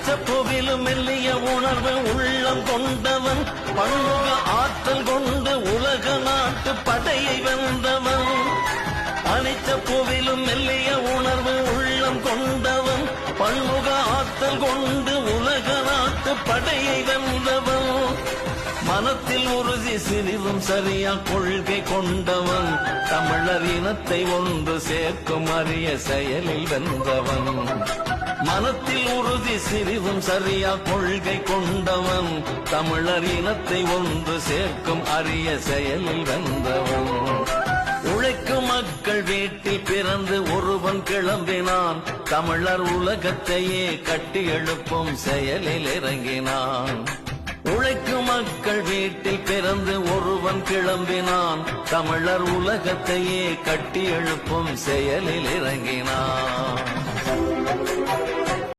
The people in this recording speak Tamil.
அனிச்சப்போவிலும் மெல்லிய உணர்வு உள்ளம் கொண்டவன் பன்முக ஆற்றல் கொண்டு உலக நாட்டு படையை வென்றவன் அனிச்சப்போவிலும் மெல்லிய உணர்வு உள்ளம் கொண்டவன் பன்முக ஆற்றல் கொண்டு உலக நாட்டு படையை வென்றவன் மனத்தில் உறுதி சிறிதும் சரியா கொள்கை கொண்டவன் தமிழர் இனத்தை ஒன்று சேர்க்கும் அரிய செயலில் வென்றவன் மனத்தில் உறுதி சிறிதும் சரியா கொள்கை கொண்டவன் தமிழர் இனத்தை ஒன்று சேர்க்கும் அரிய செயலில் வென்றவன் உழைக்கும் மக்கள் வீட்டில் பிறந்து ஒருவன் கிளம்பினான் தமிழர் உலகத்தையே கட்டி எழுப்பும் செயலில் இறங்கினான் உழைக்கும் மக்கள் வீட்டில் பிறந்து ஒருவன் கிளம்பினான் தமிழர் உலகத்தையே கட்டி எழுப்பும் செயலில் இறங்கினான்